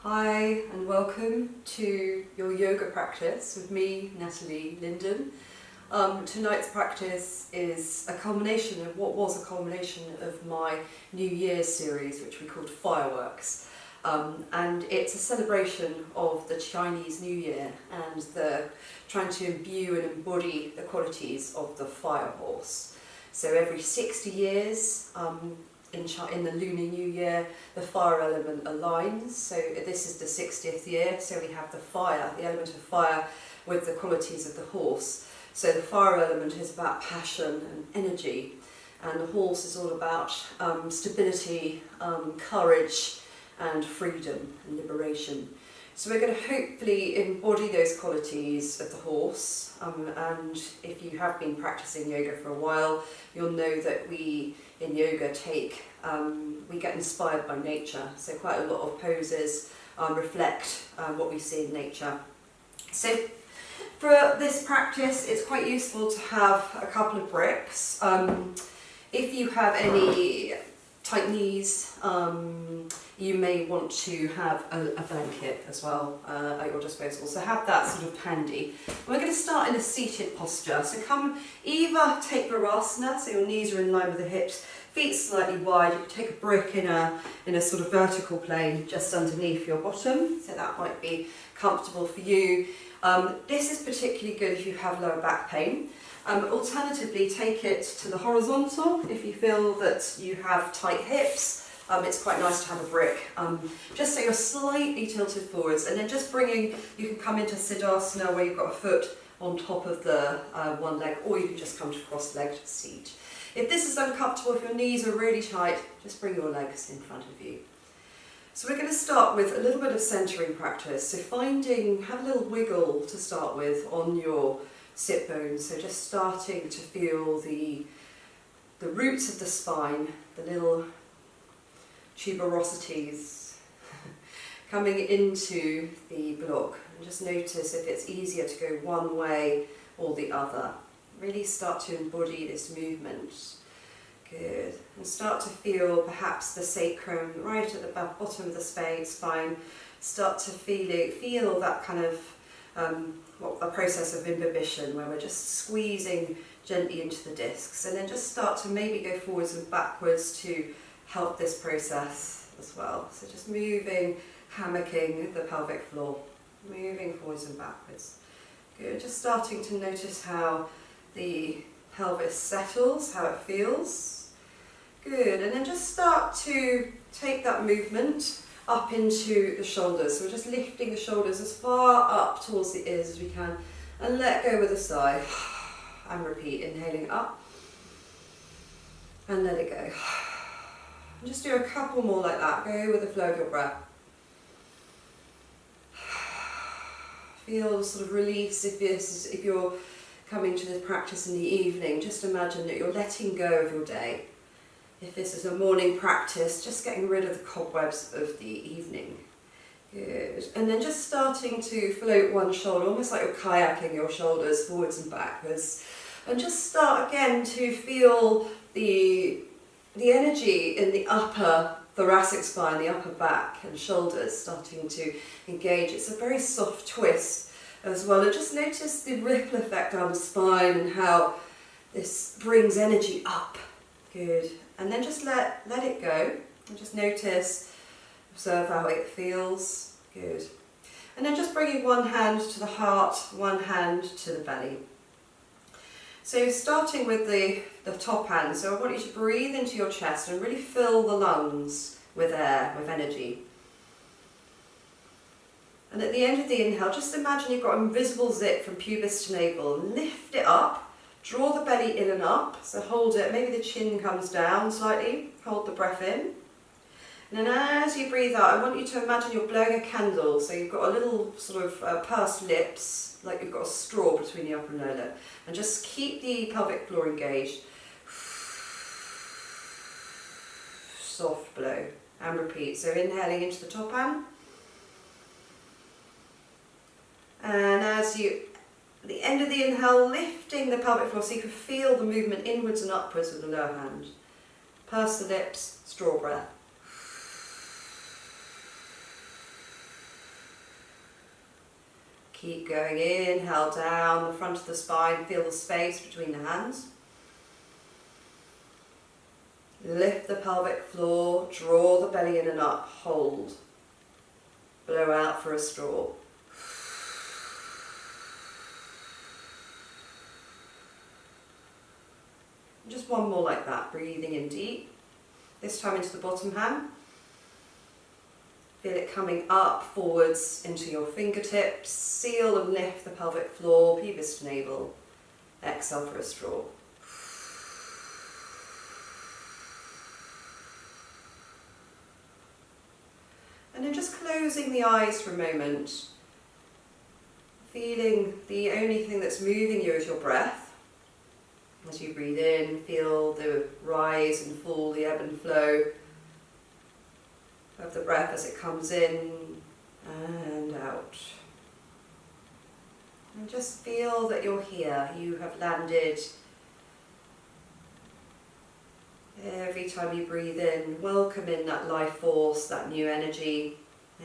Hi and welcome to your yoga practice with me, Natalie Linden. Tonight's practice is a culmination of what was a culmination of my New Year's series, which we called Fireworks. And it's a celebration of the Chinese New Year and trying to imbue and embody the qualities of the fire horse. So every 60 years, in the Lunar New Year, the fire element aligns. So this is the 60th year, so we have the element of fire with the qualities of the horse. So the fire element is about passion and energy, and the horse is all about stability, courage and freedom and liberation. So we're going to hopefully embody those qualities of the horse, and if you have been practicing yoga for a while, you'll know that we in yoga we get inspired by nature, so quite a lot of poses reflect what we see in nature. So for this practice it's quite useful to have a couple of bricks. If you have any tight knees, you may want to have a blanket as well at your disposal, so have that sort of handy. We're going to start in a seated posture, so come either take Virasana, so your knees are in line with the hips, feet slightly wide. You can take a brick in a sort of vertical plane just underneath your bottom, so that might be comfortable for you. This is particularly good if you have lower back pain. Alternatively, take it to the horizontal if you feel that you have tight hips. It's quite nice to have a brick, just so you're slightly tilted forwards, and then just you can come into Siddhasana where you've got a foot on top of the one leg, or you can just come to cross-legged seat. If this is uncomfortable, if your knees are really tight, just bring your legs in front of you. So we're going to start with a little bit of centering practice. So have a little wiggle to start with on your sit bones. So just starting to feel the roots of the spine, the little tuberosities coming into the block. And just notice if it's easier to go one way or the other. Really start to embody this movement. Good. And start to feel perhaps the sacrum right at the bottom of the spine. Start to feel that kind of a process of imbibition where we're just squeezing gently into the discs, and then just start to maybe go forwards and backwards to help this process as well. So just moving, hammocking the pelvic floor, moving forwards and backwards. Good. Just starting to notice how the pelvis settles, how it feels. Good. And then just start to take that movement up into the shoulders. So we're just lifting the shoulders as far up towards the ears as we can, and let go with a sigh. And repeat, inhaling up and let it go. And just do a couple more like that. Go with the flow of your breath. Feel sort of release if you're coming to this practice in the evening. Just imagine that you're letting go of your day. If this is a morning practice, just getting rid of the cobwebs of the evening. Good. And then just starting to float one shoulder, almost like you're kayaking your shoulders forwards and backwards. And just start again to feel the energy in the upper thoracic spine, the upper back and shoulders starting to engage. It's a very soft twist as well. And just notice the ripple effect down the spine and how this brings energy up. Good. And then just let it go, and just notice, observe how it feels. Good. And then just bringing one hand to the heart, one hand to the belly. So starting with the top hand, so I want you to breathe into your chest and really fill the lungs with air, with energy. And at the end of the inhale, just imagine you've got an invisible zip from pubis to navel. Lift it up. Draw the belly in and up, so hold it, maybe the chin comes down slightly, hold the breath in. And then as you breathe out, I want you to imagine you're blowing a candle, so you've got a little sort of pursed lips, like you've got a straw between the upper and lower lip. And just keep the pelvic floor engaged. Soft blow, and repeat. So inhaling into the top hand. And as you at the end of the inhale, lifting the pelvic floor so you can feel the movement inwards and upwards with the lower hand. Purse the lips, straw breath. Keep going, inhale down the front of the spine, feel the space between the hands. Lift the pelvic floor, draw the belly in and up, hold. Blow out for a straw. Just one more like that, breathing in deep. This time into the bottom hand. Feel it coming up, forwards into your fingertips. Seal and lift the pelvic floor, pelvis to navel. Exhale for a straw. And then just closing the eyes for a moment. Feeling the only thing that's moving you is your breath. As you breathe in, feel the rise and fall, the ebb and flow of the breath as it comes in and out. And just feel that you're here, you have landed. Every time you breathe in, welcome in that life force, that new energy.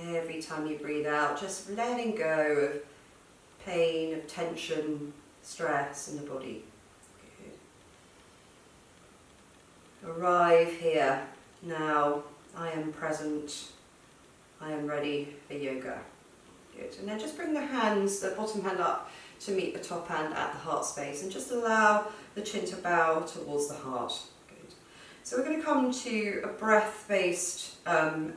Every time you breathe out, just letting go of pain, of tension, stress in the body. Arrive here, now, I am present, I am ready for yoga. Good, and then just bring the hands, the bottom hand up to meet the top hand at the heart space and just allow the chin to bow towards the heart. Good. So we're going to come to a breath-based heart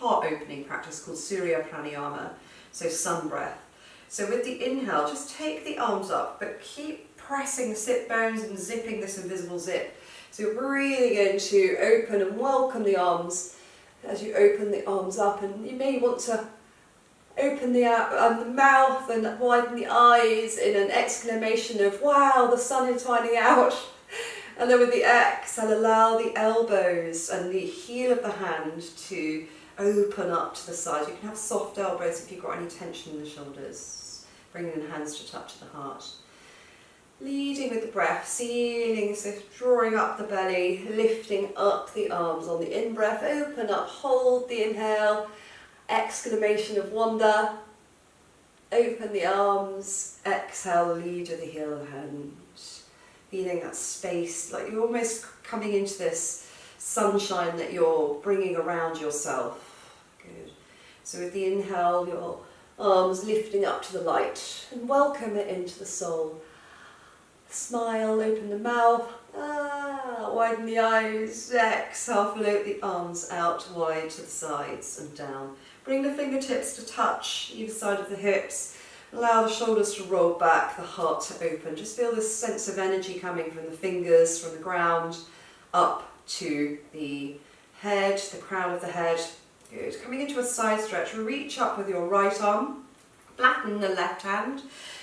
opening practice called Surya Pranayama, so sun breath. So with the inhale, just take the arms up, but keep pressing the sit bones and zipping this invisible zip. So you're breathing in to open and welcome the arms as you open the arms up, and you may want to open the mouth and widen the eyes in an exclamation of wow, the sun is finding out. And then with the exhale, allow the elbows and the heel of the hand to open up to the side. You can have soft elbows if you've got any tension in the shoulders, bringing the hands to touch the heart. Leading with the breath, sealing, so drawing up the belly, lifting up the arms on the in-breath, open up, hold the inhale, exclamation of wonder, open the arms, exhale, lead with the heel of the hand, feeling that space, like you're almost coming into this sunshine that you're bringing around yourself. Good. So with the inhale, your arms lifting up to the light, and welcome it into the soul. Smile, open the mouth, widen the eyes, exhale, float the arms out wide to the sides and down. Bring the fingertips to touch either side of the hips. Allow the shoulders to roll back, the heart to open. Just feel this sense of energy coming from the fingers, from the ground, up to the head, the crown of the head. Good. Coming into a side stretch, reach up with your right arm, flatten the left hand.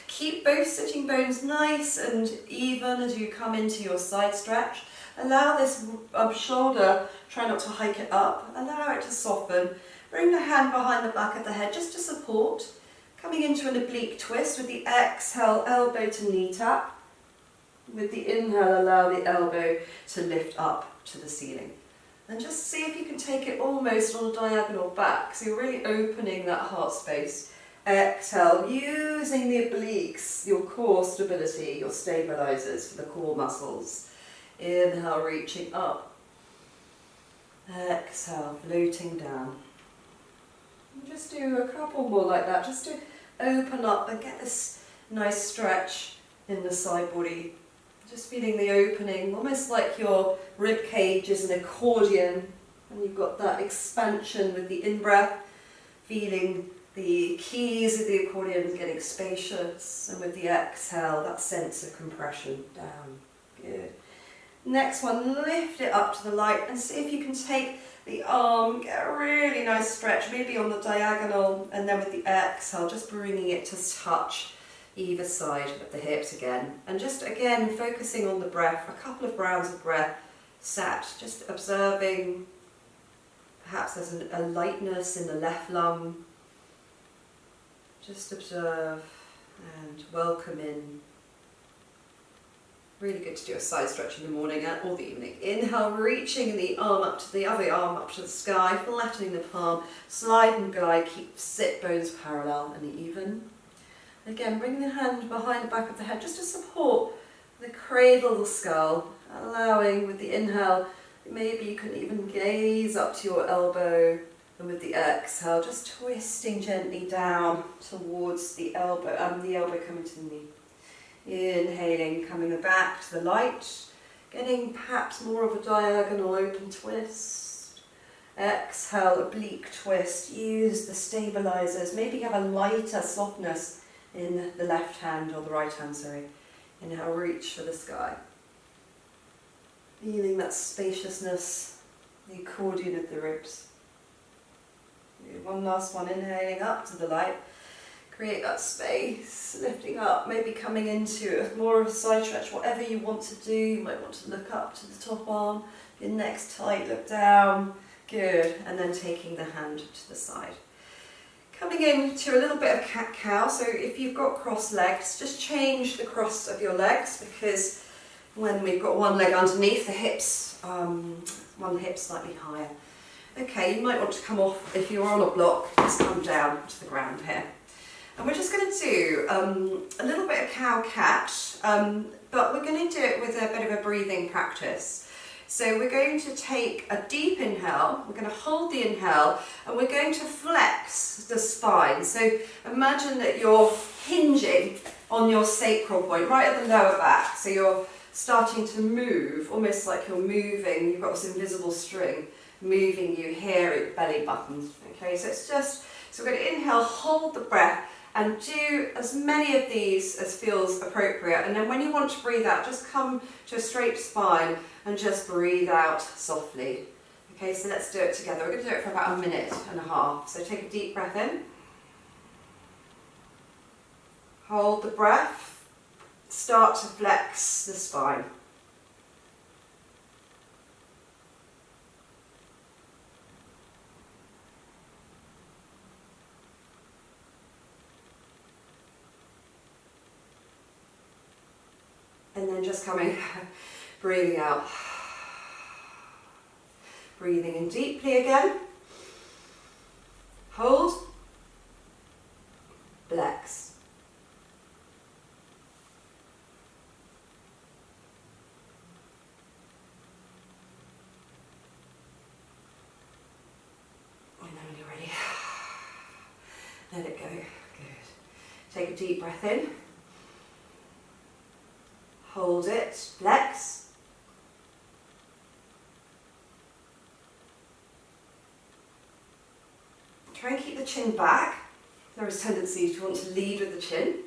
Keep both sitting bones nice and even as you come into your side stretch. Allow this shoulder, try not to hike it up, allow it to soften. Bring the hand behind the back of the head just to support. Coming into an oblique twist with the exhale, elbow to knee tap. With the inhale, allow the elbow to lift up to the ceiling. And just see if you can take it almost on a diagonal back, so you're really opening that heart space. Exhale, using the obliques, your core stability, your stabilizers for the core muscles. Inhale, reaching up. Exhale, floating down. And just do a couple more like that, just to open up and get this nice stretch in the side body. Just feeling the opening, almost like your rib cage is an accordion, and you've got that expansion with the in-breath, feeling the keys of the accordion getting spacious, and with the exhale, that sense of compression down. Good. Next one, lift it up to the light and see if you can take the arm, get a really nice stretch, maybe on the diagonal, and then with the exhale, just bringing it to touch either side of the hips again. And just again, focusing on the breath, a couple of rounds of breath sat, just observing, perhaps there's a lightness in the left lung. Just observe and welcome in. Really good to do a side stretch in the morning or the evening. Inhale, reaching the arm up to the other arm up to the sky, flattening the palm, slide and glide, keep sit bones parallel and even. Again, bring the hand behind the back of the head just to support the cradle of the skull, allowing with the inhale, maybe you can even gaze up to your elbow, and with the exhale, just twisting gently down towards the elbow coming to the knee. Inhaling, coming back to the light, getting perhaps more of a diagonal open twist. Exhale, oblique twist. Use the stabilizers. Maybe have a lighter softness in the left hand or the right hand, sorry. Inhale, reach for the sky. Feeling that spaciousness, the accordion of the ribs. One last one, inhaling up to the light. Create that space, lifting up, maybe coming into more of a side stretch, whatever you want to do. You might want to look up to the top arm, your neck's tight, look down. Good, and then taking the hand to the side. Coming into a little bit of cat-cow, so if you've got crossed legs, just change the cross of your legs, because when we've got one leg underneath, the hips, one hip slightly higher. Okay, you might want to come off, if you're on a block, just come down to the ground here. And we're just going to do a little bit of cow-cat, but we're going to do it with a bit of a breathing practice. So we're going to take a deep inhale, we're going to hold the inhale, and we're going to flex the spine. So imagine that you're hinging on your sacral point, right at the lower back. So you're starting to move, almost like you're moving, you've got this invisible string moving you here at your belly button. Okay, so it's just, so we're going to inhale, hold the breath, and do as many of these as feels appropriate. And then when you want to breathe out, just come to a straight spine and just breathe out softly. Okay, so let's do it together. We're going to do it for about 1.5 minutes. So take a deep breath in. Hold the breath. Start to flex the spine. And then just coming, breathing out. Breathing in deeply again. Hold. Flex. And then when you're ready, let it go. Good. Take a deep breath in. Hold it, flex. Try and keep the chin back. There is tendency to want to lead with the chin.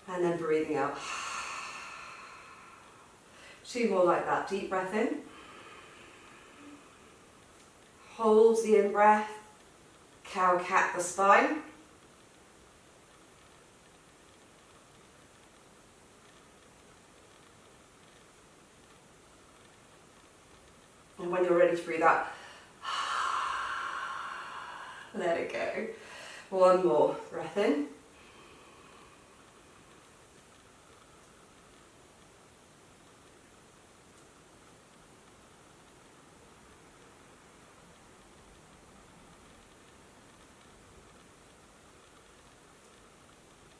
And then breathing out. 2 more like that. Deep breath in. Hold the in-breath. Cow-cat the spine. And when you're ready to breathe out, let it go. 1 more. Breath in.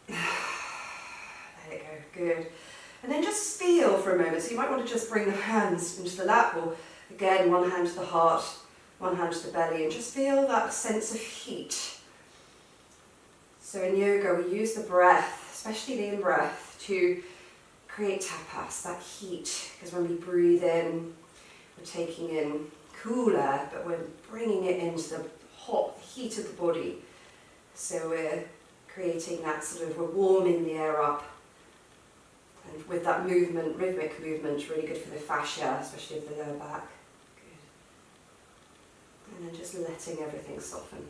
Let it go. Good. And then just feel for a moment. So you might want to just bring the hands into the lap, or again, one hand to the heart, one hand to the belly, and just feel that sense of heat. So in yoga, we use the breath, especially the in-breath, to create tapas, that heat. Because when we breathe in, we're taking in cool air, but we're bringing it into the hot heat of the body. So we're creating that sort of, we're warming the air up. And with that movement, rhythmic movement, really good for the fascia, especially of the lower back. Good. And then just letting everything soften.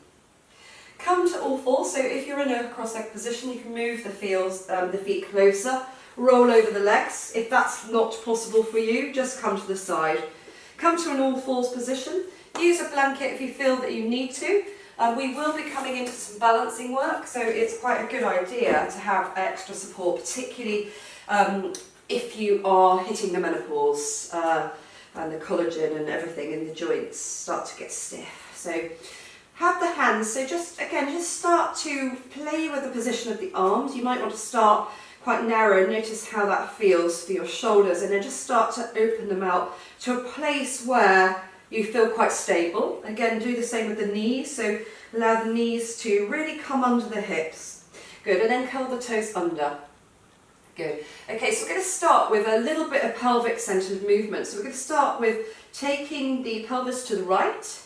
Come to all fours. So if you're in a cross-leg position, you can move the feet closer. Roll over the legs. If that's not possible for you, just come to the side. Come to an all fours position. Use a blanket if you feel that you need to. We will be coming into some balancing work, so it's quite a good idea to have extra support, particularly if you are hitting the menopause and the collagen and everything in the joints start to get stiff. So Have the hands, so just start to play with the position of the arms. You might want to start quite narrow, notice how that feels for your shoulders, and then just start to open them out to a place where you feel quite stable. Again, do the same with the knees, so allow the knees to really come under the hips. Good, and then curl the toes under. Good. Okay, so we're going to start with a little bit of pelvic centered movement. So we're going to start with taking the pelvis to the right,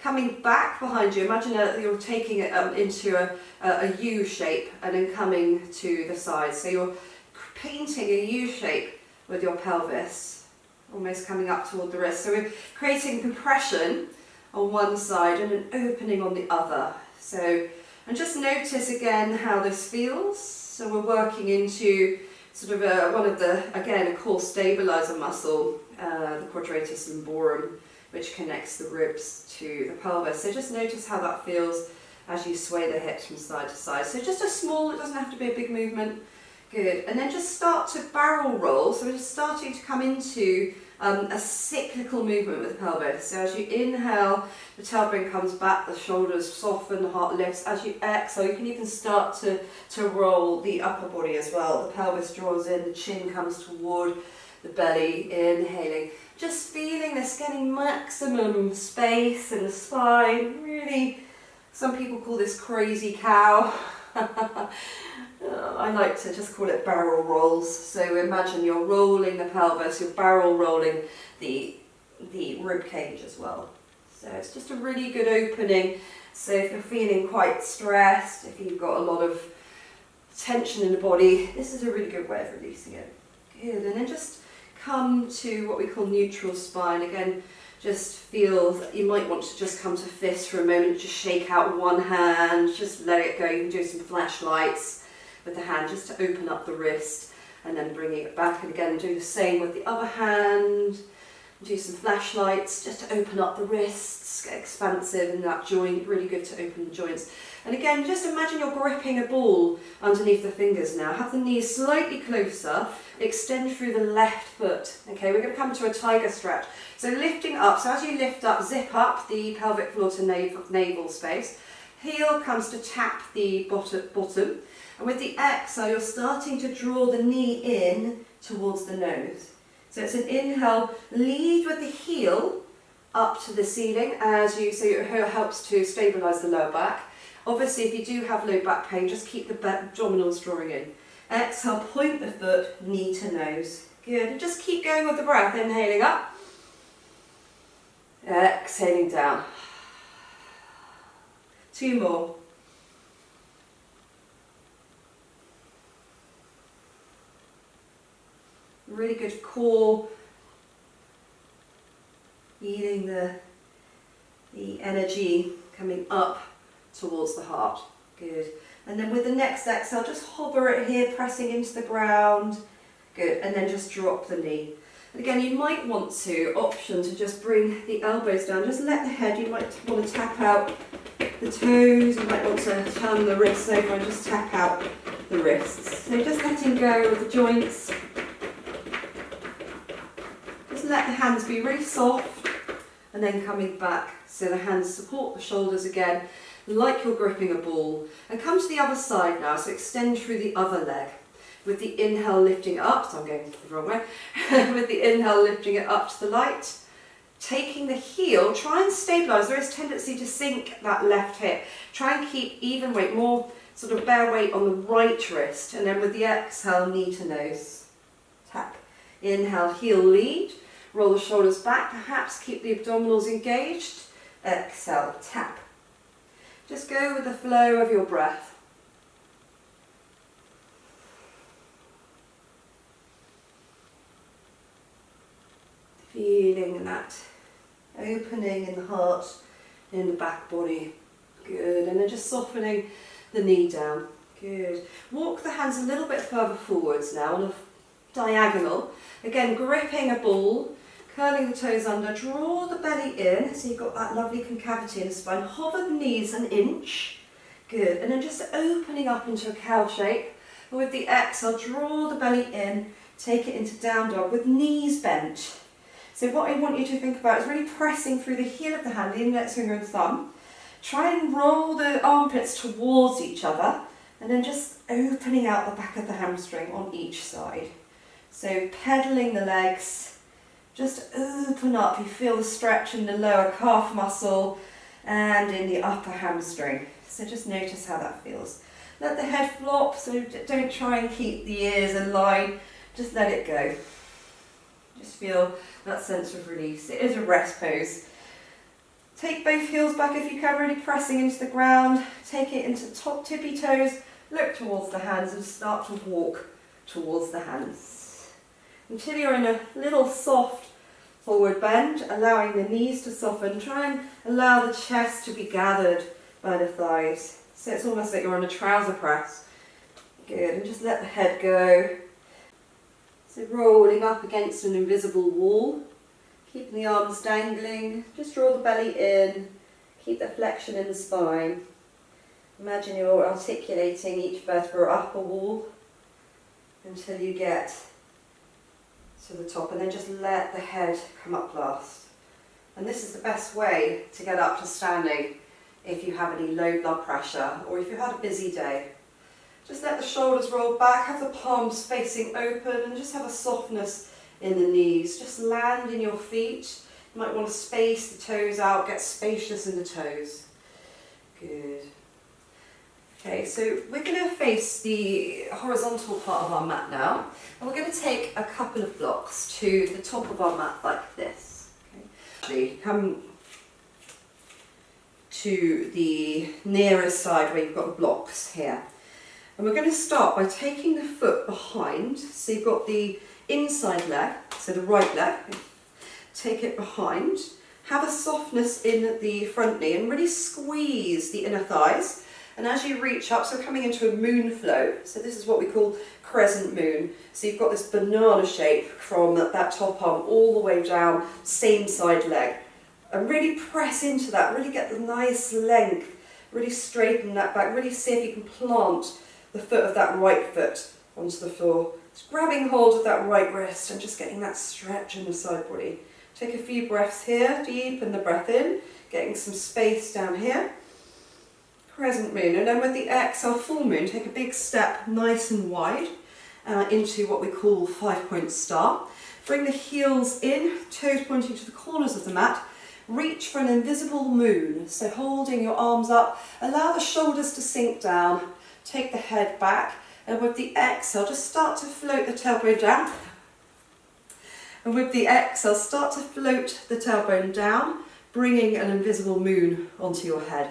coming back behind you. Imagine you're taking it into a U shape and then coming to the side. So you're painting a U shape with your pelvis, almost coming up toward the wrist. So we're creating compression on one side and an opening on the other. So, and just notice again how this feels. So we're working into sort of one of the, again, a core stabilizer muscle, the quadratus lumborum, which connects the ribs to the pelvis. So just notice how that feels as you sway the hips from side to side. So just a small, it doesn't have to be a big movement. Good. And then just start to barrel roll. So we're just starting to come into a cyclical movement with the pelvis. So as you inhale, the tailbone comes back, the shoulders soften, the heart lifts. As you exhale, you can even start to roll the upper body as well. The pelvis draws in, the chin comes toward the belly, inhaling. Just feeling this, getting maximum space in the spine. Really, some people call this crazy cow. I like to just call it barrel rolls. So imagine you're rolling the pelvis, you're barrel rolling the rib cage as well. So it's just a really good opening. So if you're feeling quite stressed, if you've got a lot of tension in the body, this is a really good way of releasing it. Good, and then just come to what we call neutral spine. Again, just feel that you might want to just come to fist for a moment, just shake out one hand, just let it go. You can do some flashlights with the hand just to open up the wrist and then bringing it back, and again do the same with the other hand. Do some flashlights just to open up the wrists, get expansive in that joint, really good to open the joints. And again, just imagine you're gripping a ball underneath the fingers now. Have the knees slightly closer, extend through the left foot. Okay, we're going to come to a tiger stretch. So lifting up, so as you lift up, zip up the pelvic floor to navel space. Heel comes to tap the bottom. And with the exhale, you're starting to draw the knee in towards the nose. So it's an inhale, lead with the heel up to the ceiling so it helps to stabilise the lower back. Obviously, if you do have low back pain, just keep the abdominals drawing in. Exhale, point the foot, knee to nose. Good, and just keep going with the breath, inhaling up. Exhaling down. 2 more. Really good core, feeling the energy coming up towards the heart. Good. And then with the next exhale, just hover it here, pressing into the ground. Good. And then just drop the knee. And again, you might want to just bring the elbows down. Just let the head, you might want to tap out the toes. You might want to turn the wrists over and just tap out the wrists. So just letting go of the joints. Let the hands be really soft and then coming back so the hands support the shoulders again like you're gripping a ball, and come to the other side now, so extend through the other leg with the inhale lifting it up, so I'm going the wrong way, with the inhale lifting it up to the light, taking the heel, try and stabilise, there is tendency to sink that left hip, try and keep even weight, more sort of bare weight on the right wrist, and then with the exhale, knee to nose, tap, inhale, heel lead, roll the shoulders back, perhaps keep the abdominals engaged. Exhale, tap. Just go with the flow of your breath. Feeling that opening in the heart, in the back body. Good. And then just softening the knee down. Good. Walk the hands a little bit further forwards now on a diagonal. Again, gripping a ball. Curling the toes under, draw the belly in, so you've got that lovely concavity in the spine. Hover the knees an inch. Good. And then just opening up into a cow shape. And with the exhale, draw the belly in, take it into down dog with knees bent. So what I want you to think about is really pressing through the heel of the hand, the index finger and thumb. Try and roll the armpits towards each other and then just opening out the back of the hamstring on each side. So pedaling the legs, just open up. You feel the stretch in the lower calf muscle and in the upper hamstring. So just notice how that feels. Let the head flop, so don't try and keep the ears in line, just let it go. Just feel that sense of release. It is a rest pose. Take both heels back if you can, really pressing into the ground. Take it into top tippy toes, look towards the hands and start to walk towards the hands. Until you're in a little soft forward bend, allowing the knees to soften. Try and allow the chest to be gathered by the thighs. So it's almost like you're on a trouser press. Good, and just let the head go. So rolling up against an invisible wall. Keeping the arms dangling, just draw the belly in, keep the flexion in the spine. Imagine you're articulating each vertebra up a wall until you get to the top, and then just let the head come up last. And this is the best way to get up to standing if you have any low blood pressure or if you've had a busy day. Just let the shoulders roll back, have the palms facing open, and just have a softness in the knees. Just land in your feet. You might want to space the toes out, get spacious in the toes. Good. Okay, so we're going to face the horizontal part of our mat now, and we're going to take a couple of blocks to the top of our mat like this. Okay. Come to the nearest side where you've got the blocks here. And we're going to start by taking the foot behind, so you've got the inside leg, so the right leg, take it behind, have a softness in the front knee and really squeeze the inner thighs. And as you reach up, so coming into a moon flow, so this is what we call crescent moon. So you've got this banana shape from that top arm all the way down, same side leg. And really press into that, really get the nice length, really straighten that back, really see if you can plant the foot of that right foot onto the floor. Just grabbing hold of that right wrist and just getting that stretch in the side body. Take a few breaths here, deepen the breath in, getting some space down here. Crescent moon, and then with the exhale, full moon, take a big step nice and wide into what we call 5-point star. Bring the heels in, toes pointing to the corners of the mat. Reach for an invisible moon, so holding your arms up, allow the shoulders to sink down, take the head back, and with the exhale, just start to float the tailbone down. And with the exhale, start to float the tailbone down, bringing an invisible moon onto your head.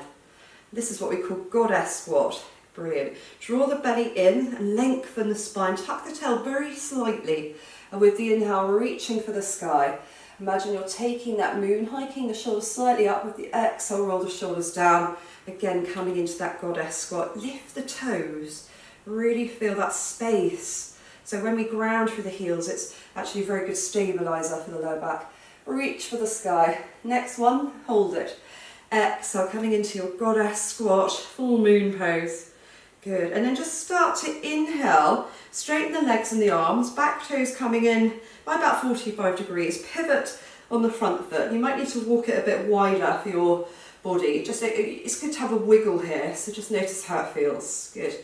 This is what we call goddess squat. Brilliant. Draw the belly in and lengthen the spine. Tuck the tail very slightly. And with the inhale, reaching for the sky. Imagine you're taking that moon, hiking the shoulders slightly up. With the exhale, roll the shoulders down. Again, coming into that goddess squat. Lift the toes. Really feel that space. So when we ground through the heels, it's actually a very good stabilizer for the lower back. Reach for the sky. Next one, hold it. Exhale, coming into your goddess squat, full moon pose. Good. And then just start to inhale, straighten the legs and the arms, back toes coming in by about 45 degrees. Pivot on the front foot. You might need to walk it a bit wider for your body. Just it's good to have a wiggle here, so just notice how it feels. Good.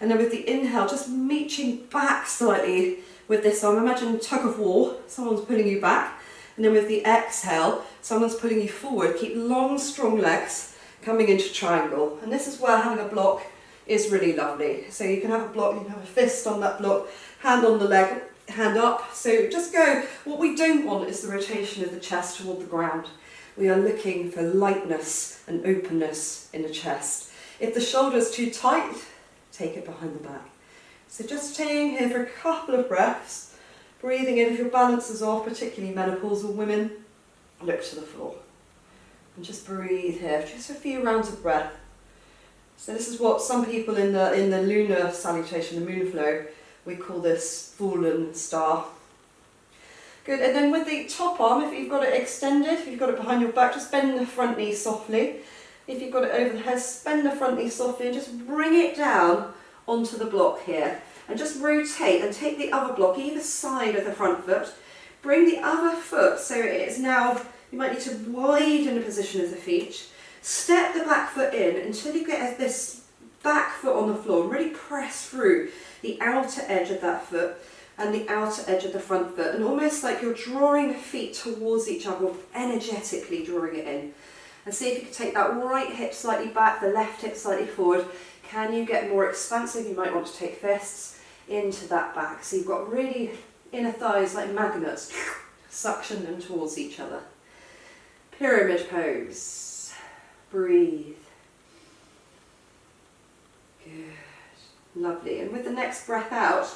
And then with the inhale, just reaching back slightly with this arm. Imagine tug of war, someone's pulling you back. And then with the exhale, someone's pulling you forward. Keep long, strong legs coming into triangle. And this is where having a block is really lovely. So you can have a block, you can have a fist on that block, hand on the leg, hand up. So just go. What we don't want is the rotation of the chest toward the ground. We are looking for lightness and openness in the chest. If the shoulder's too tight, take it behind the back. So just staying here for a couple of breaths. Breathing in, if your balance is off, particularly menopausal women, look to the floor. And just breathe here, just a few rounds of breath. So this is what some people in the lunar salutation, the moon flow, we call this fallen star. Good, and then with the top arm, if you've got it extended, if you've got it behind your back, just bend the front knee softly. If you've got it over the head, bend the front knee softly and just bring it down onto the block here. And just rotate and take the other block, either side of the front foot. Bring the other foot, so it is now, you might need to widen the position of the feet. Step the back foot in until you get this back foot on the floor and really press through the outer edge of that foot and the outer edge of the front foot, and almost like you're drawing the feet towards each other, energetically drawing it in. And see if you can take that right hip slightly back, the left hip slightly forward. Can you get more expansive? You might want to take fists into that back. So you've got really inner thighs like magnets, suction them towards each other. Pyramid pose. Breathe. Good. Lovely. And with the next breath out,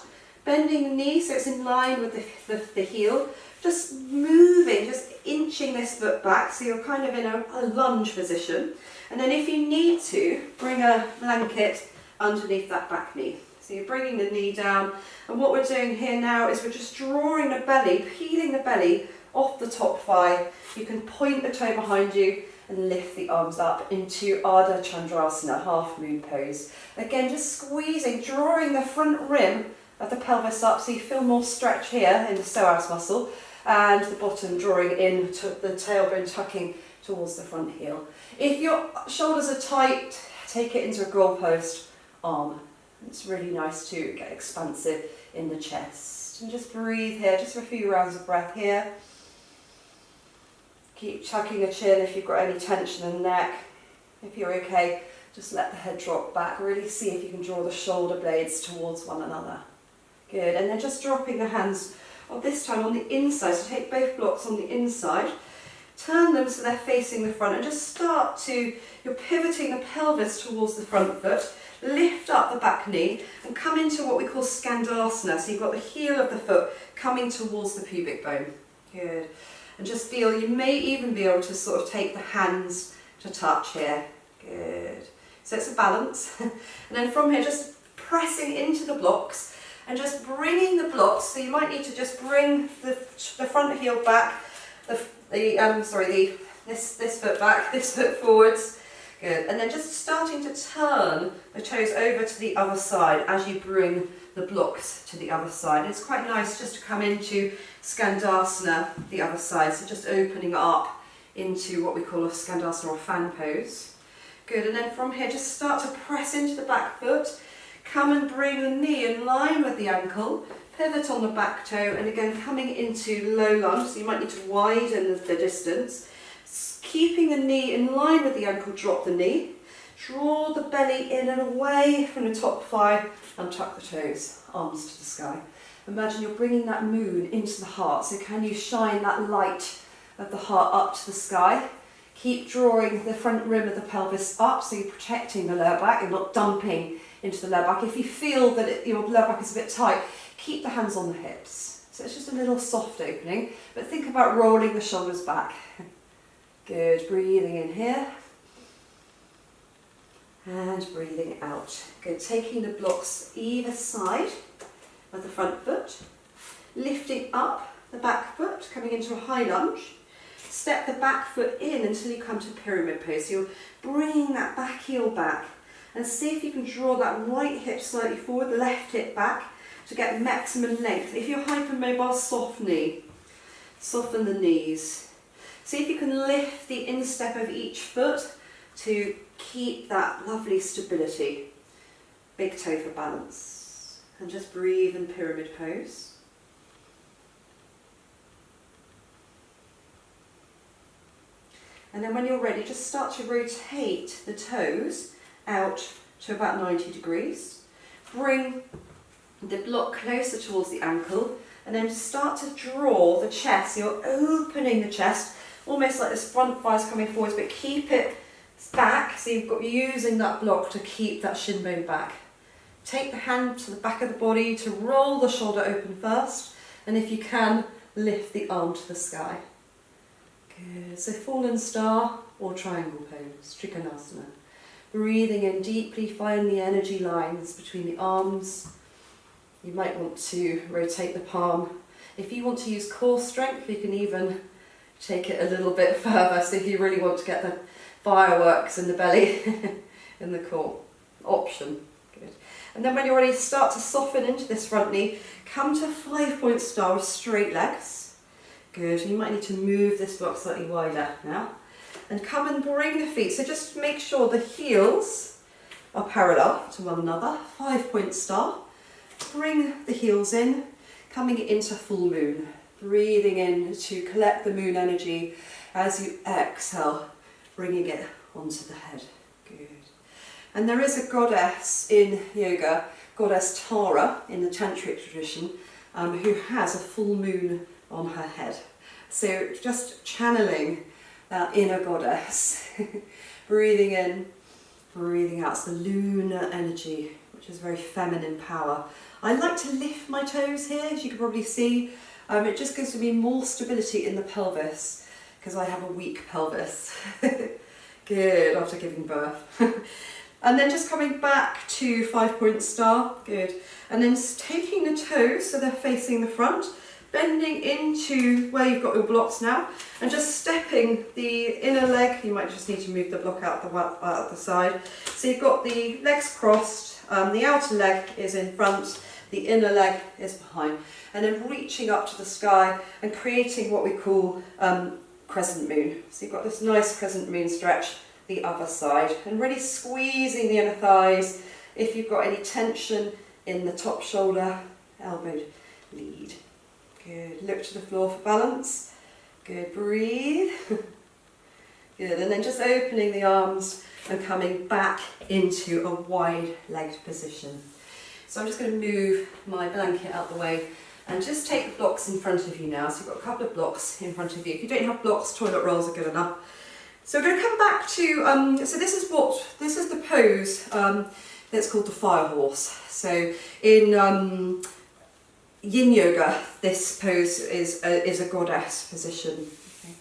bending the knee so it's in line with the heel, just moving, just inching this foot back so you're kind of in a lunge position. And then if you need to, bring a blanket underneath that back knee. So you're bringing the knee down, and what we're doing here now is we're just drawing the belly, peeling the belly off the top thigh. You can point the toe behind you and lift the arms up into Ardha Chandrasana, half moon pose. Again, just squeezing, drawing the front rim of the pelvis up so you feel more stretch here in the psoas muscle, and the bottom drawing in to the tailbone tucking towards the front heel. If your shoulders are tight, take it into a goalpost arm. It's really nice to get expansive in the chest. And just breathe here, just for a few rounds of breath here. Keep tucking the chin if you've got any tension in the neck. If you're okay, just let the head drop back. Really see if you can draw the shoulder blades towards one another. Good, and then just dropping the hands, this time on the inside. So take both blocks on the inside, turn them so they're facing the front, and just you're pivoting the pelvis towards the front foot, lift up the back knee, and come into what we call Skandasana. So you've got the heel of the foot coming towards the pubic bone. Good. And just feel, you may even be able to sort of take the hands to touch here. Good. So it's a balance. And then from here, just pressing into the blocks and just bringing the blocks. So you might need to just bring the front heel back, this foot back, this foot forwards. Good. And then just starting to turn the toes over to the other side as you bring the blocks to the other side. It's quite nice just to come into Skandasana, the other side. So just opening up into what we call a Skandasana or fan pose. Good. And then from here, just start to press into the back foot. Come and bring the knee in line with the ankle. Pivot on the back toe, and again coming into low lunge. So you might need to widen the distance. Keeping the knee in line with the ankle, drop the knee. Draw the belly in and away from the top thigh and tuck the toes, arms to the sky. Imagine you're bringing that moon into the heart. So can you shine that light of the heart up to the sky? Keep drawing the front rim of the pelvis up so you're protecting the lower back and not dumping into the lower back. If you feel that your lower back is a bit tight, keep the hands on the hips. So it's just a little soft opening, but think about rolling the shoulders back. Good, breathing in here and breathing out. Good, taking the blocks either side of the front foot, lifting up the back foot, coming into a high lunge. Step the back foot in until you come to pyramid pose. So you're bringing that back heel back, and see if you can draw that right hip slightly forward, left hip back to get maximum length. If you're hypermobile, soft knee. Soften the knees. See if you can lift the instep of each foot to keep that lovely stability. Big toe for balance. And just breathe in pyramid pose. And then when you're ready, just start to rotate the toes out to about 90 degrees. Bring the block closer towards the ankle, and then start to draw the chest. So you're opening the chest, almost like this front thigh is coming forwards, but keep it back, so you've got using that block to keep that shin bone back. Take the hand to the back of the body to roll the shoulder open first, and if you can, lift the arm to the sky. Good. So fallen star or triangle pose, Trikonasana. Breathing in deeply, find the energy lines between the arms. You might want to rotate the palm. If you want to use core strength, you can even take it a little bit further, so if you really want to get the fireworks in the belly, in the core. Option. Good. And then when you're ready, start to soften into this front knee. Come to 5-point star with straight legs. Good. You might need to move this block slightly wider now. And come and bring the feet. So just make sure the heels are parallel to one another. 5-point star. Bring the heels in, coming into full moon. Breathing in to collect the moon energy as you exhale, bringing it onto the head. Good. And there is a goddess in yoga, goddess Tara in the tantric tradition, who has a full moon on her head. So just channeling that inner goddess. Breathing in, breathing out. It's the lunar energy, which is very feminine power. I like to lift my toes here, as you can probably see. It just gives me more stability in the pelvis, because I have a weak pelvis. Good, after giving birth. And then just coming back to 5-point star, good. And then taking the toes so they're facing the front, bending into where you've got your blocks now, and just stepping the inner leg. You might just need to move the block out the side. So you've got the legs crossed, the outer leg is in front, the inner leg is behind. And then reaching up to the sky and creating what we call crescent moon. So you've got this nice crescent moon stretch the other side, and really squeezing the inner thighs. If you've got any tension in the top shoulder, elbowed lead. Good, look to the floor for balance. Good, breathe. Good, and then just opening the arms and coming back into a wide-legged position. So I'm just going to move my blanket out the way and just take the blocks in front of you now. So you've got a couple of blocks in front of you. If you don't have blocks, toilet rolls are good enough. So we're going to come back to, so this is the pose that's called the fire horse. So in Yin Yoga, this pose is a goddess position. Okay.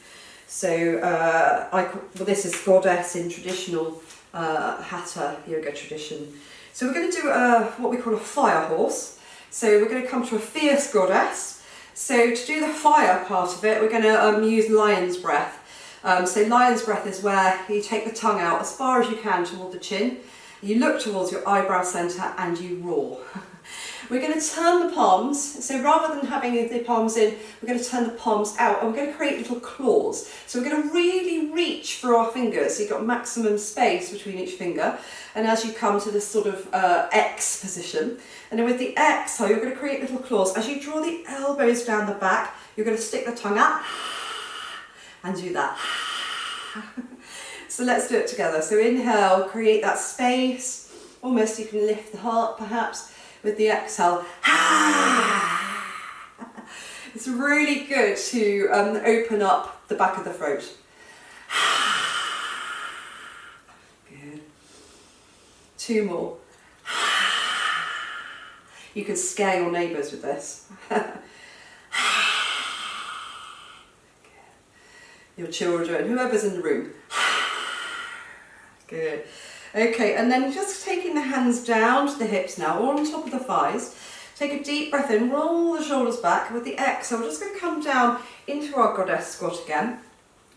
So this is goddess in traditional Hatha Yoga tradition. So we're going to do what we call a fire horse. So we're going to come to a fierce goddess. So to do the fire part of it, we're going to use lion's breath. So lion's breath is where you take the tongue out as far as you can toward the chin. You look towards your eyebrow centre and you roar. We're going to turn the palms, so rather than having the palms in, we're going to turn the palms out and we're going to create little claws. So we're going to really reach for our fingers, so you've got maximum space between each finger. And as you come to this sort of X position, and then with the exhale, you're going to create little claws. As you draw the elbows down the back, you're going to stick the tongue out and do that. So let's do it together. So inhale, create that space. Almost you can lift the heart perhaps. With the exhale, it's really good to open up the back of the throat. Good. 2 more. You can scare your neighbours with this. Your children, whoever's in the room. Good. Okay, and then just taking the hands down to the hips now, all on top of the thighs. Take a deep breath in, roll the shoulders back. With the exhale, we're just going to come down into our goddess squat again.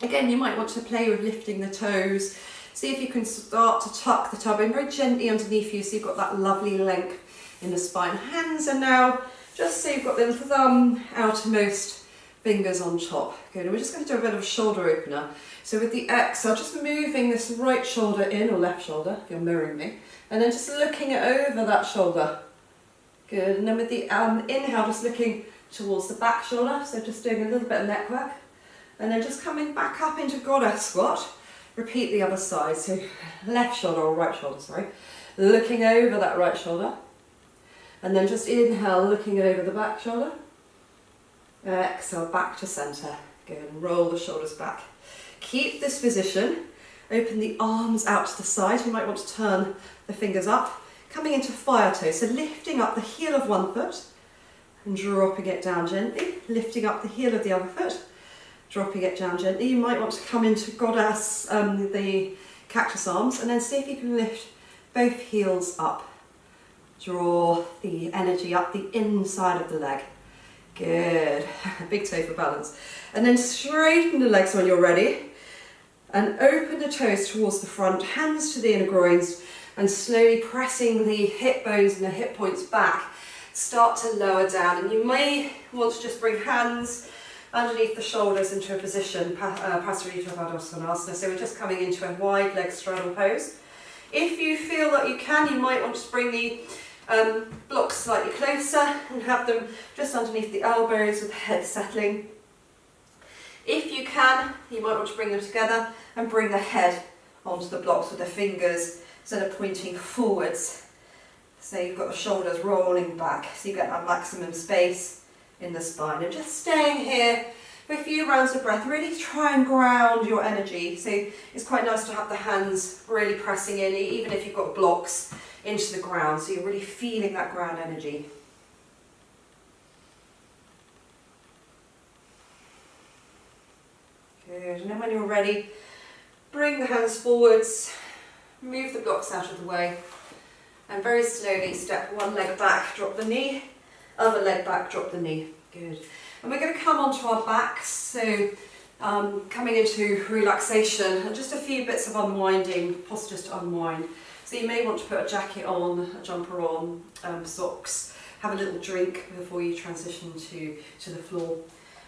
Again, you might want to play with lifting the toes. See if you can start to tuck the toe in very gently underneath you so you've got that lovely length in the spine. Hands are now, just so you've got the thumb outermost fingers on top. Good, and we're just going to do a bit of a shoulder opener. So with the exhale, just moving this right shoulder in, or left shoulder, if you're mirroring me, and then just looking over that shoulder. Good, and then with the inhale, just looking towards the back shoulder, so just doing a little bit of neck work. And then just coming back up into goddess squat. Repeat the other side, so left shoulder, or right shoulder, sorry. Looking over that right shoulder. And then just inhale, looking over the back shoulder. Exhale, back to centre. Good, and roll the shoulders back. Keep this position, open the arms out to the side. You might want to turn the fingers up, coming into fire toe. So lifting up the heel of one foot and dropping it down gently. Lifting up the heel of the other foot, dropping it down gently. You might want to come into goddess, the cactus arms, and then see if you can lift both heels up. Draw the energy up the inside of the leg. Good, big toe for balance. And then straighten the legs when you're ready. And open the toes towards the front, hands to the inner groins, and slowly pressing the hip bones and the hip points back. Start to lower down, and you may want to just bring hands underneath the shoulders into a position, Pasarita Padasvanasana. So we're just coming into a wide leg straddle pose. If you feel that you can, you might want to bring the blocks slightly closer and have them just underneath the elbows with the head settling. If you can, you might want to bring them together and bring the head onto the blocks with the fingers instead of pointing forwards. So you've got the shoulders rolling back, so you get that maximum space in the spine. And just staying here for a few rounds of breath, really try and ground your energy. So it's quite nice to have the hands really pressing in, even if you've got blocks, into the ground, so you're really feeling that ground energy. Good, and then when you're ready, bring the hands forwards, move the blocks out of the way, and very slowly step one leg back, drop the knee, other leg back, drop the knee. Good. And we're going to come onto our backs, so coming into relaxation and just a few bits of unwinding, postures to unwind. So you may want to put a jacket on, a jumper on, socks, have a little drink before you transition to the floor.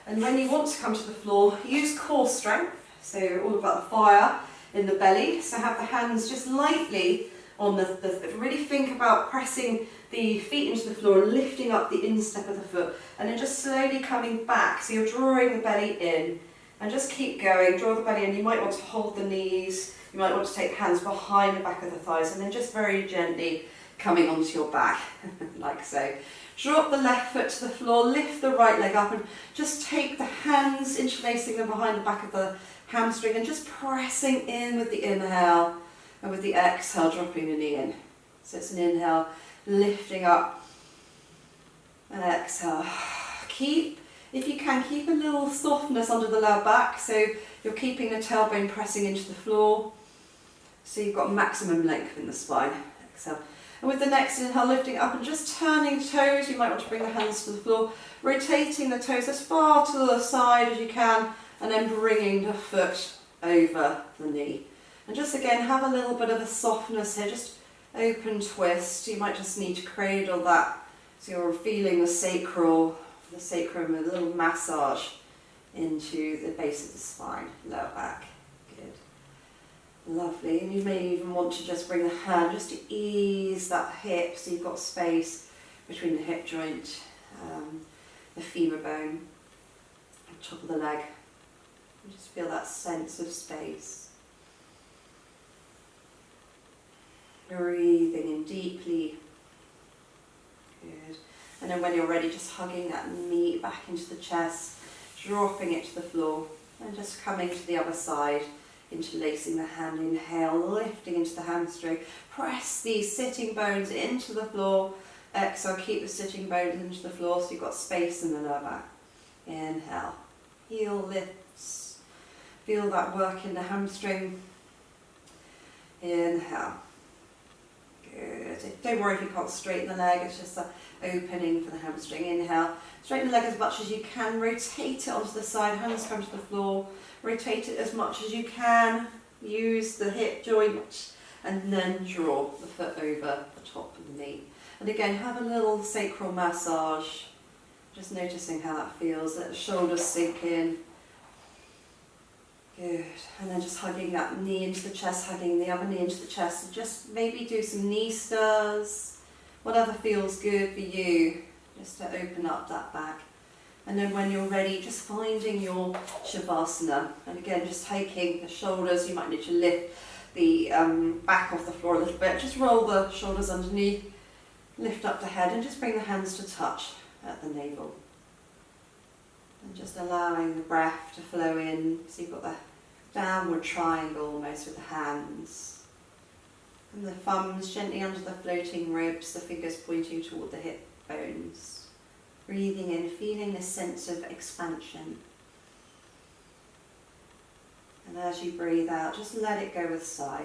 And when you want to come to the floor, use core strength, so all about the fire in the belly. So have the hands just lightly on really think about pressing the feet into the floor and lifting up the instep of the foot, and then just slowly coming back. So you're drawing the belly in, and just keep going, draw the belly in. You might want to hold the knees, you might want to take hands behind the back of the thighs, and then just very gently coming onto your back, like so. Drop the left foot to the floor, lift the right leg up, and just take the hands, interlacing them behind the back of the hamstring, and just pressing in with the inhale, and with the exhale, dropping the knee in. So it's an inhale, lifting up, and exhale. If you can, keep a little softness under the lower back, so you're keeping the tailbone pressing into the floor, so you've got maximum length in the spine. Exhale. And with the next inhale, lifting up and just turning toes. You might want to bring the hands to the floor, rotating the toes as far to the side as you can, and then bringing the foot over the knee. And just again, have a little bit of a softness here, just open twist. You might just need to cradle that, so you're feeling the sacrum, a little massage into the base of the spine, lower back. Good. Lovely. And you may even want to just bring the hand just to ease that hip, so you've got space between the hip joint, the femur bone, and top of the leg. And just feel that sense of space. Breathing in deeply. Good. And then when you're ready, just hugging that knee back into the chest, dropping it to the floor, and just coming to the other side, interlacing the hand, inhale, lifting into the hamstring, press these sitting bones into the floor, exhale, keep the sitting bones into the floor so you've got space in the lower back. Inhale, heel lifts, feel that work in the hamstring. Inhale. Good. Don't worry if you can't straighten the leg, it's just an opening for the hamstring. Inhale, straighten the leg as much as you can, rotate it onto the side, hands come to the floor, rotate it as much as you can, use the hip joint, and then draw the foot over the top of the knee. And again, have a little sacral massage, just noticing how that feels, let the shoulders sink in. Good, and then just hugging that knee into the chest, hugging the other knee into the chest, and just maybe do some knee stirs, whatever feels good for you, just to open up that back. And then when you're ready, just finding your Shavasana, and again just taking the shoulders, you might need to lift the back off the floor a little bit, just roll the shoulders underneath, lift up the head, and just bring the hands to touch at the navel. And just allowing the breath to flow in, so you've got the downward triangle almost with the hands. And the thumbs gently under the floating ribs, the fingers pointing toward the hip bones. Breathing in, feeling this sense of expansion. And as you breathe out, just let it go with a sigh.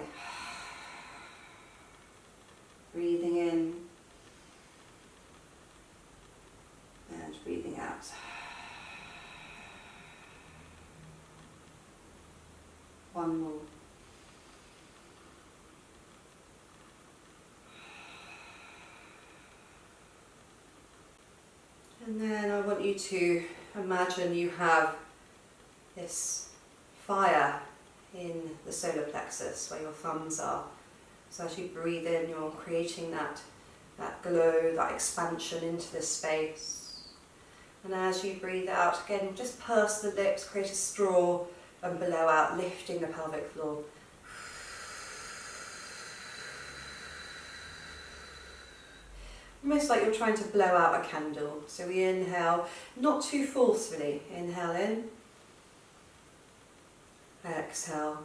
Breathing in and breathing out. One more. And then I want you to imagine you have this fire in the solar plexus where your thumbs are. So as you breathe in, you're creating that glow, that expansion into this space. And as you breathe out, again, just purse the lips, create a straw, and blow out, lifting the pelvic floor. Almost like you're trying to blow out a candle. So we inhale, not too forcefully. Inhale in. Exhale.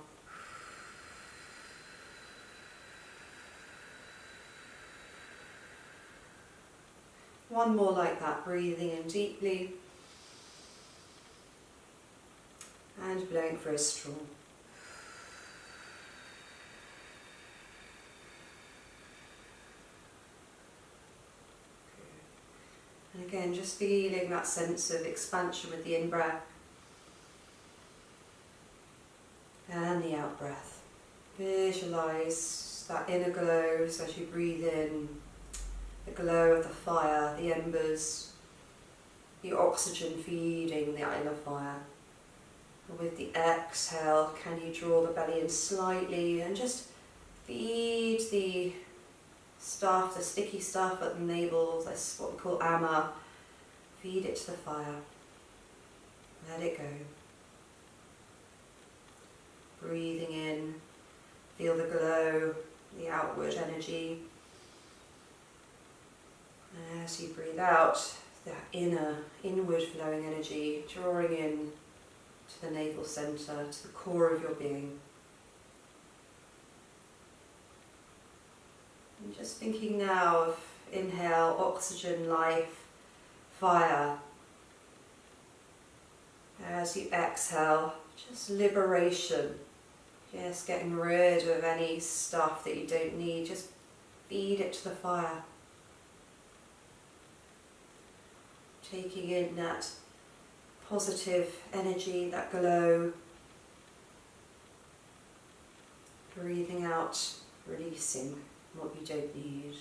One more like that, breathing in deeply and blowing through a straw. And again, just feeling that sense of expansion with the in-breath and the out-breath. Visualise that inner glow, so as you breathe in, the glow of the fire, the embers, the oxygen feeding the inner fire. And with the exhale, can you draw the belly in slightly and just feed the stuff, the sticky stuff at the navel, that's what we call ama, feed it to the fire. Let it go. Breathing in, feel the glow, the outward energy. And as you breathe out, that inward flowing energy, drawing in to the navel centre, to the core of your being. And just thinking now of inhale, oxygen, life, fire. As you exhale, just liberation. Just getting rid of any stuff that you don't need. Just feed it to the fire. Taking in that positive energy, that glow. Breathing out, releasing what you don't need.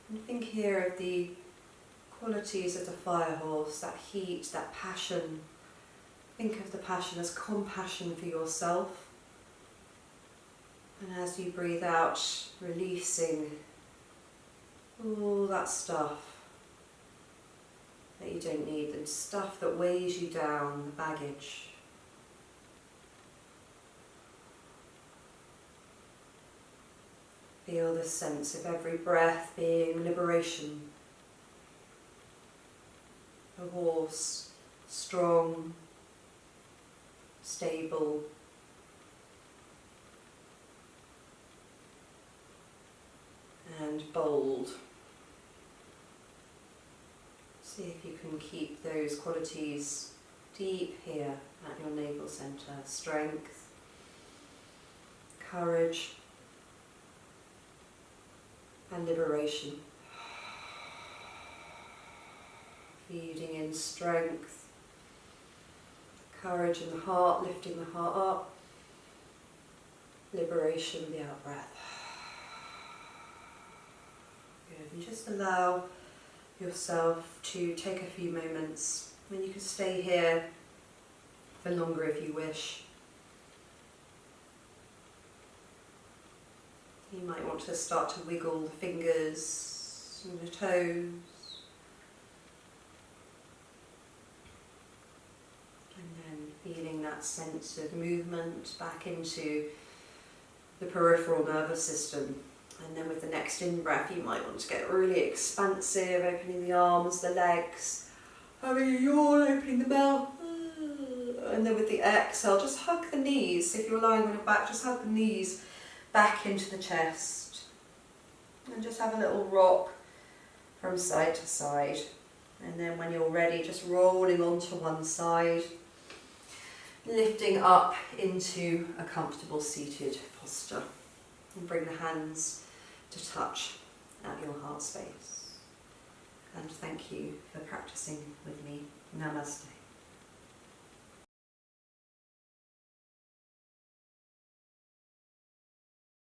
And think here of the qualities of the fire horse, that heat, that passion. Think of the passion as compassion for yourself. And as you breathe out, releasing all that stuff that you don't need, the stuff that weighs you down, the baggage. Feel the sense of every breath being liberation. A horse, strong, stable, and bold. See if you can keep those qualities deep here at your navel centre. Strength, courage, and liberation. Feeding in strength, courage in the heart, lifting the heart up, liberation with the out breath. Good. And just allow yourself to take a few moments, and you can stay here for longer if you wish. You might want to start to wiggle the fingers and the toes. And then feeling that sense of movement back into the peripheral nervous system. And then with the next in-breath, you might want to get really expansive, opening the arms, the legs, having a yawn, opening the mouth. And then with the exhale, just hug the knees. If you're lying on your back, just hug the knees back into the chest. And just have a little rock from side to side. And then when you're ready, just rolling onto one side, lifting up into a comfortable seated posture. And bring the hands to touch at your heart space. And thank you for practicing with me. Namaste.